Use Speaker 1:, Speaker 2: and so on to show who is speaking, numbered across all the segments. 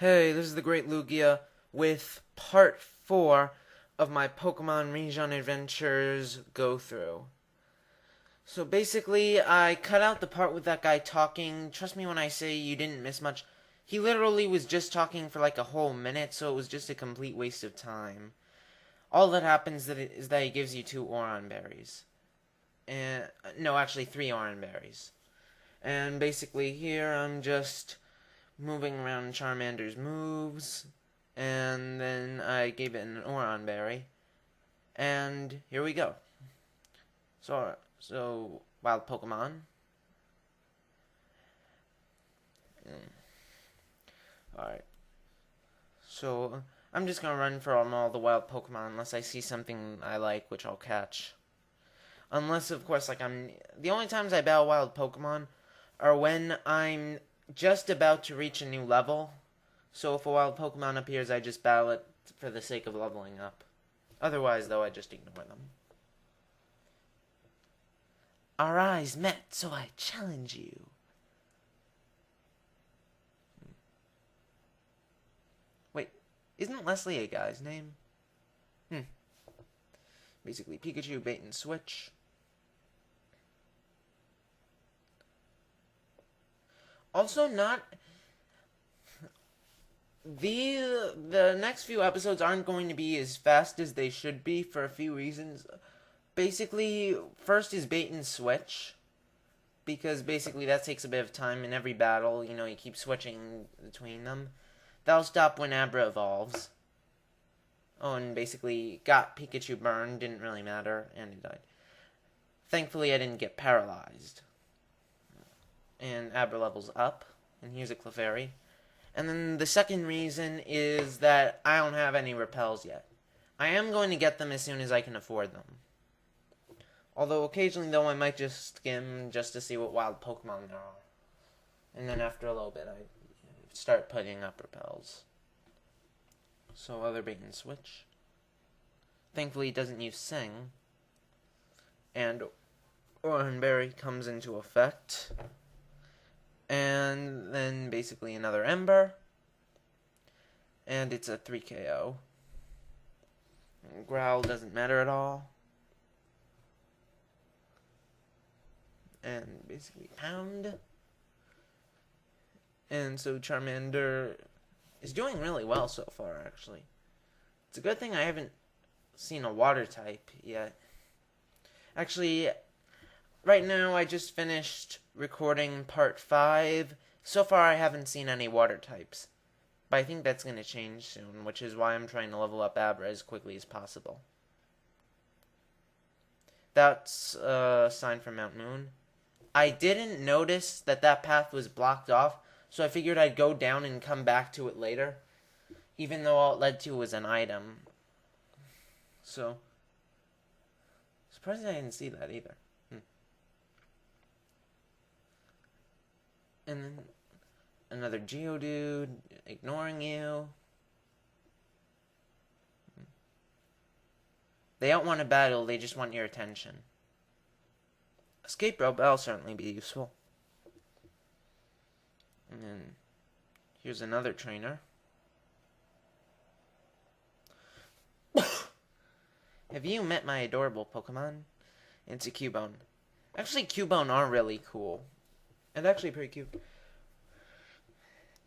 Speaker 1: Hey, this is the Great Lugia with part 4 of my Pokemon Rijon Adventures go-through. So basically, I cut out the part with that guy talking. Trust me when I say you didn't miss much. He literally was just talking for like a whole minute, so it was just a complete waste of time. All that happens is that he gives you 2 Oron berries. And no, actually 3 Oron berries. And basically here I'm just moving around Charmander's moves, and then I gave it an Oron berry, and here we go. So wild Pokemon. Alright. So I'm just gonna run from all the wild Pokemon unless I see something I like, which I'll catch. Unless, of course, the only times I battle wild Pokemon are when I'm just about to reach a new level. So if a wild Pokemon appears, I just battle it for the sake of leveling up. Otherwise, though, I just ignore them. Our eyes met, so I challenge you. Wait, isn't Leslie a guy's name? Basically, Pikachu, bait and switch. Also, the next few episodes aren't going to be as fast as they should be for a few reasons. Basically, first is bait and switch, because basically that takes a bit of time in every battle. You keep switching between them. That'll stop when Abra evolves. Oh, and basically got Pikachu burned, didn't really matter, and he died. Thankfully, I didn't get paralyzed. And Abra levels up, and here's a Clefairy. And then the second reason is that I don't have any repels yet. I am going to get them as soon as I can afford them. Although occasionally, though, I might just skim just to see what wild Pokemon there are. And then after a little bit, I start putting up repels. So other bait and switch. Thankfully, it doesn't use Sing. And Oran Berry comes into effect. And then basically another Ember. And it's a 3 KO. Growl doesn't matter at all. And basically Pound. And so Charmander is doing really well so far, actually. It's a good thing I haven't seen a water type yet. Actually, right now I just finished recording part 5. So far I haven't seen any water types. But I think that's going to change soon, which is why I'm trying to level up Abra as quickly as possible. That's a sign from Mount Moon. I didn't notice that path was blocked off, so I figured I'd go down and come back to it later, even though all it led to was an item. So, surprised I didn't see that either. And then another Geodude ignoring you. They don't want to battle, they just want your attention. Escape rope, that'll certainly be useful. And then here's another trainer. Have you met my adorable Pokemon? It's a Cubone. Actually, Cubone are really cool. And actually pretty cute.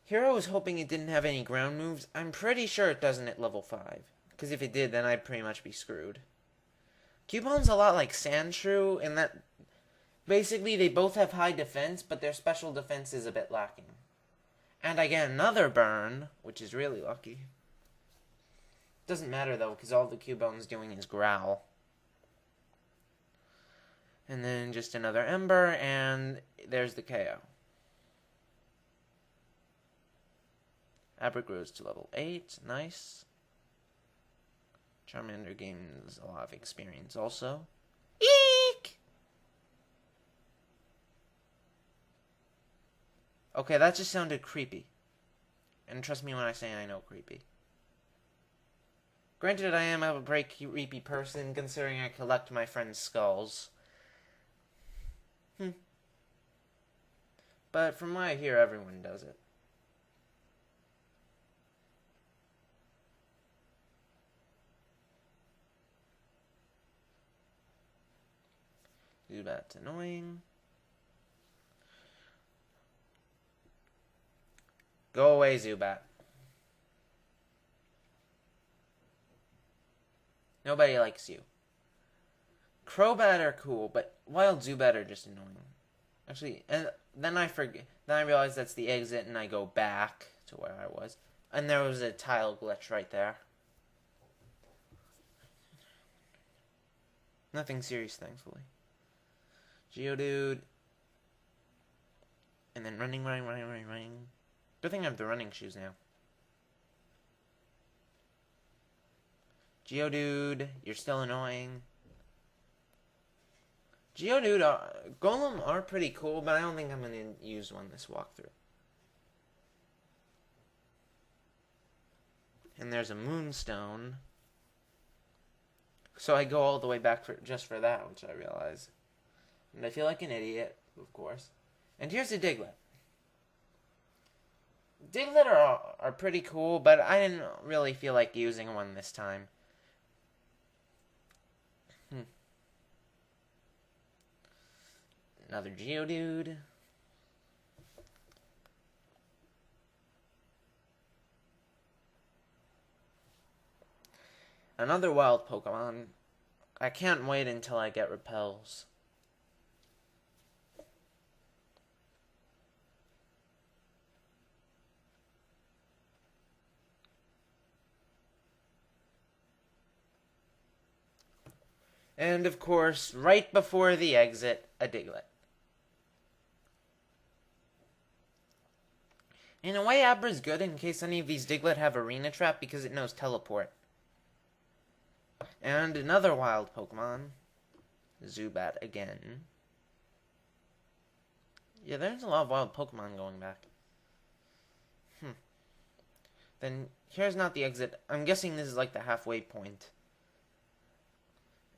Speaker 1: Here I was hoping it didn't have any ground moves. I'm pretty sure it doesn't at level 5. Because if it did, then I'd pretty much be screwed. Cubone's a lot like Sandshrew in that basically they both have high defense, but their special defense is a bit lacking. And I get another burn, which is really lucky. Doesn't matter though, because all the Cubone's doing is growl. And then just another Ember, and there's the KO. Abra grows to level 8. Nice. Charmander gains a lot of experience also. Eek! Okay, that just sounded creepy. And trust me when I say I know creepy. Granted, I am a very creepy person, considering I collect my friends' skulls. But from what I hear, everyone does it. Zubat's annoying. Go away, Zubat. Nobody likes you. Crobat are cool, but Wild Zubat are just annoying. Actually, and then I forget. Then I realize that's the exit, and I go back to where I was. And there was a tile glitch right there. Nothing serious, thankfully. Geodude. And then running. Good thing I have the running shoes now. Geodude, you're still annoying. Geodude, Golem are pretty cool, but I don't think I'm going to use one this walkthrough. And there's a Moonstone. So I go all the way back just for that, which I realize. And I feel like an idiot, of course. And here's a Diglett. Diglett are pretty cool, but I didn't really feel like using one this time. Another Geodude. Another wild Pokemon. I can't wait until I get Repels. And of course, right before the exit, a Diglett. In a way, Abra's good in case any of these Diglett have Arena Trap because it knows Teleport. And another wild Pokemon. Zubat again. Yeah, there's a lot of wild Pokemon going back. Then, here's not the exit. I'm guessing this is like the halfway point.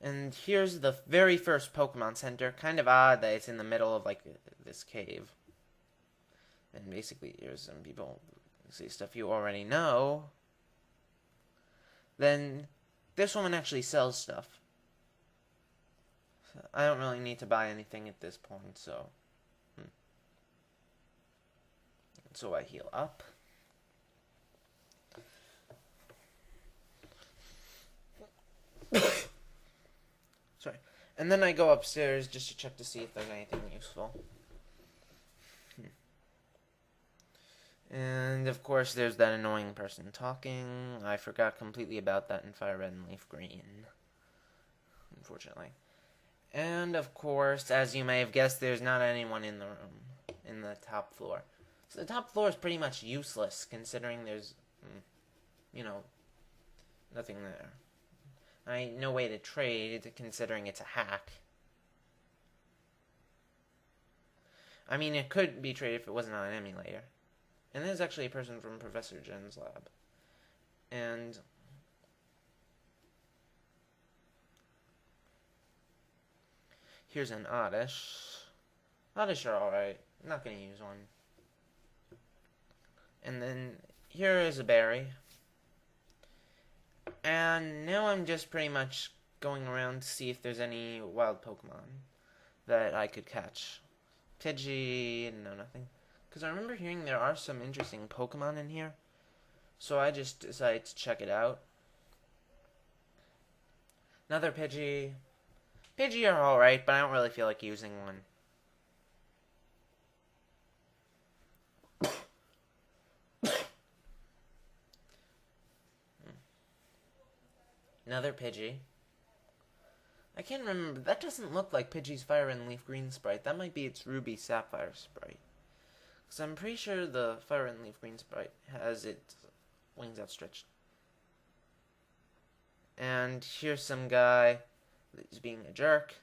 Speaker 1: And here's the very first Pokemon Center. Kind of odd that it's in the middle of, like, this cave. And basically, here's some people say stuff you already know. Then, this woman actually sells stuff. I don't really need to buy anything at this point, so... So I heal up. Sorry. And then I go upstairs just to check to see if there's anything useful. And, of course, there's that annoying person talking. I forgot completely about that in Fire Red and Leaf Green. Unfortunately. And, of course, as you may have guessed, there's not anyone in the room. In the top floor. So the top floor is pretty much useless, considering there's, you know, nothing there. No way to trade, considering it's a hack. I mean, it could be traded if it wasn't on an emulator. And there's actually a person from Professor Jen's lab. And here's an Oddish. Oddish are alright. I'm not going to use one. And then here is a berry. And now I'm just pretty much going around to see if there's any wild Pokemon that I could catch. Pidgey, no, nothing. Because I remember hearing there are some interesting Pokemon in here. So I just decided to check it out. Another Pidgey. Pidgey are alright, but I don't really feel like using one. Another Pidgey. I can't remember. That doesn't look like Pidgey's Fire and Leaf Green sprite. That might be its Ruby Sapphire sprite. Because I'm pretty sure the Fire and Leaf Green sprite has its wings outstretched. And here's some guy that's being a jerk.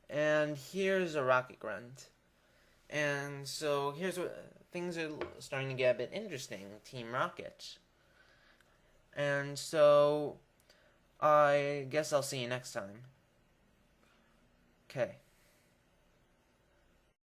Speaker 1: And here's a Rocket Grunt. And so here's what things are starting to get a bit interesting. Team Rocket. And so I guess I'll see you next time. Okay.